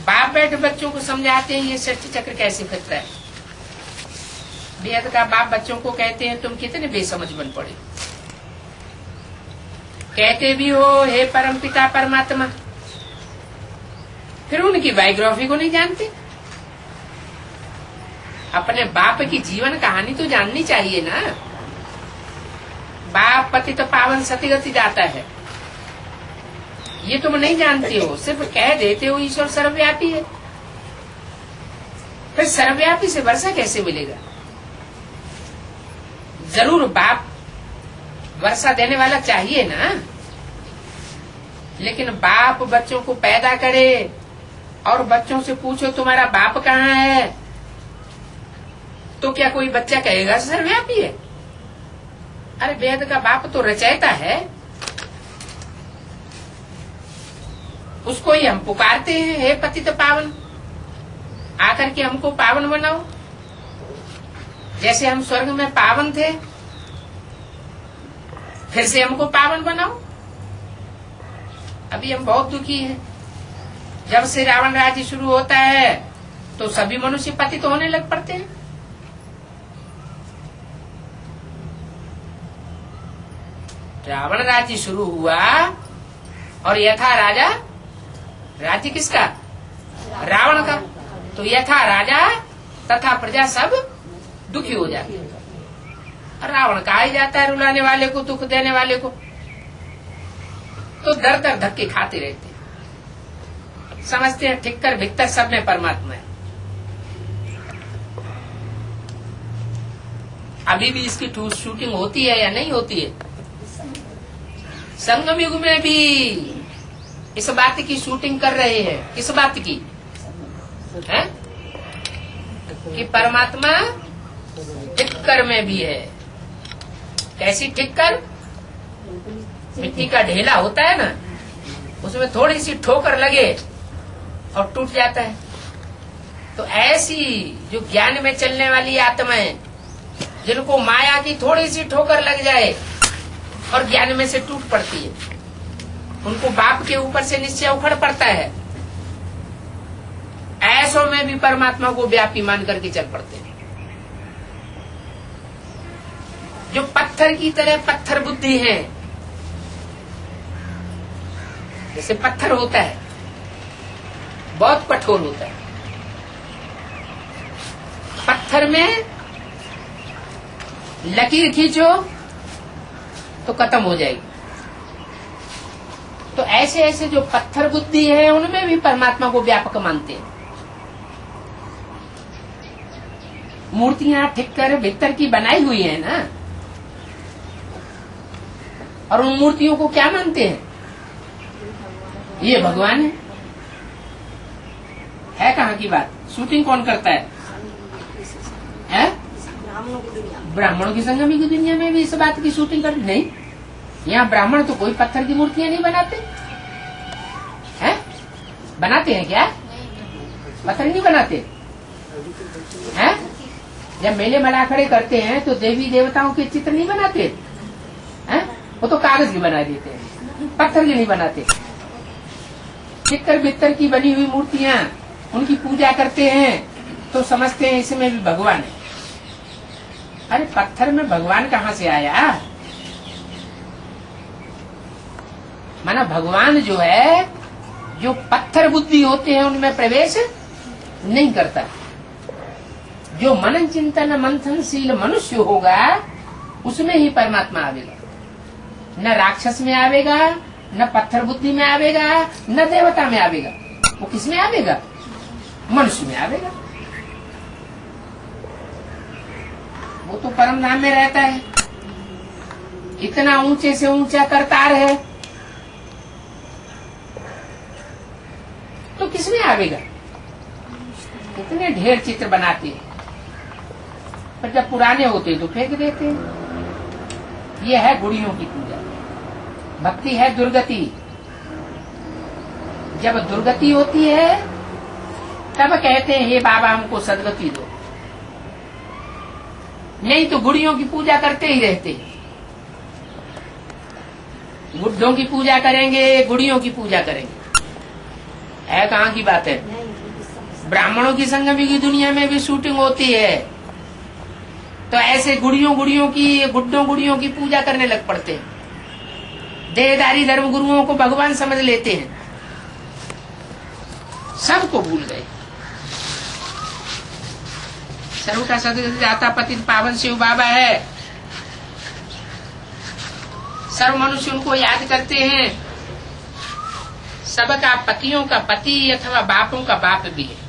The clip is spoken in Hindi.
बाप बैठे बच्चों को समझाते हैं ये सृष्टि चक्र कैसे फिरता है। बेहद का बाप बच्चों को कहते हैं तुम कितने बेसमझ बन पड़े। कहते भी हो हे परम पिता परमात्मा, फिर उनकी बायोग्राफी को नहीं जानते। अपने बाप की जीवन कहानी तो जाननी चाहिए ना। बाप पतित पावन सतीगति जाता है, ये तुम नहीं जानते हो, सिर्फ कह देते हो ईश्वर सर्वव्यापी है। फिर सर्वव्यापी से वर्षा कैसे मिलेगा? जरूर बाप वर्षा देने वाला चाहिए ना, लेकिन बाप बच्चों को पैदा करे और बच्चों से पूछो तुम्हारा बाप कहाँ है, तो क्या कोई बच्चा कहेगा सर्वव्यापी है? अरे वेद का बाप तो रचयिता है, उसको ही हम पुकारते हैं हे पतित पावन, आकर के हमको पावन बनाओ। जैसे हम स्वर्ग में पावन थे, फिर से हमको पावन बनाओ। अभी हम बहुत दुखी हैं। जब से रावण राज्य शुरू होता है तो सभी मनुष्य पतित होने लग पड़ते हैं। रावण राज्य शुरू हुआ और यथा राजा, राज्य किसका? रावण का। तो यथा राजा तथा प्रजा सब दुखी हो जाती है। रावण कहा ही जाता है रुलाने वाले को, दुख देने वाले को। तो दर दर धक्के खाते रहते हैं, समझते हैं ठीक कर भीतर सब में परमात्मा है। अभी भी इसकी शूटिंग होती है या नहीं होती है? संगम युग में भी इस बात की शूटिंग कर रहे हैं। किस बात की है? कि परमात्मा टिक्कर में भी है। कैसी टिक्कर? मिट्टी का ढेला होता है ना, उसमें थोड़ी सी ठोकर लगे और टूट जाता है। तो ऐसी जो ज्ञान में चलने वाली आत्माएं, जिनको माया की थोड़ी सी ठोकर लग जाए और ज्ञान में से टूट पड़ती है, उनको बाप के ऊपर से निश्चय उखड़ पड़ता है। ऐसों में भी परमात्मा को व्यापी मान करके चल पड़ते हैं। जो पत्थर की तरह पत्थर बुद्धि है, जैसे पत्थर होता है बहुत कठोर होता है, पत्थर में लकीर खींचो तो खत्म हो जाएगी। तो ऐसे ऐसे जो पत्थर बुद्धि है उनमें भी परमात्मा को व्यापक मानते हैं। मूर्तियां ठीक कर भीतर की बनाई हुई है ना, और उन मूर्तियों को क्या मानते हैं? ये भगवान है कहाँ की बात? शूटिंग कौन करता है? ब्राह्मणों की संगमी की दुनिया में भी इस बात की शूटिंग करती नहीं। यहाँ ब्राह्मण तो कोई पत्थर की मूर्तियां नहीं बनाते हैं। बनाते हैं क्या? पत्थर नहीं बनाते हैं। जब मेले मला खड़े करते हैं तो देवी देवताओं के चित्र नहीं बनाते हैं, वो तो कागज की बना देते हैं, पत्थर की नहीं बनाते। चित्तर बित्तर की बनी हुई मूर्तियां उनकी पूजा करते हैं तो समझते हैं इसमें भी भगवान है। अरे पत्थर में भगवान कहाँ से आया? माना भगवान जो है, जो पत्थर बुद्धि होते हैं उनमें प्रवेश नहीं करता। जो मनन चिंतन मंथनशील मनुष्य होगा उसमें ही परमात्मा आवेगा। न राक्षस में आवेगा, न पत्थर बुद्धि में आवेगा, न देवता में आवेगा। वो किस में आवेगा? मनुष्य में आवेगा। वो तो परम धाम में रहता है। इतना ऊंचे से ऊंचा करतार है तो किसमें आवेगा? इतने ढेर चित्र बनाते हैं, पर जब पुराने होते तो फेंक देते हैं। ये है गुड़ियों की पूजा। भक्ति है दुर्गति। जब दुर्गति होती है तब कहते हैं हे बाबा हमको सदगति दो, नहीं तो गुड़ियों की पूजा करते ही रहते। बुद्धों की पूजा करेंगे, गुड़ियों की पूजा करेंगे। है कहाँ की बात है? ब्राह्मणों की संगमी की दुनिया में भी शूटिंग होती है, तो ऐसे गुड़ियों की पूजा करने लग पड़ते हैं। देहधारी धर्म गुरुओं को भगवान समझ लेते हैं, सबको भूल गए। सर्व का सदगति पतित पावन शिव बाबा है, सर्व मनुष्य उनको याद करते हैं। सबका पतियों का पति अथवा बापों का बाप भी है।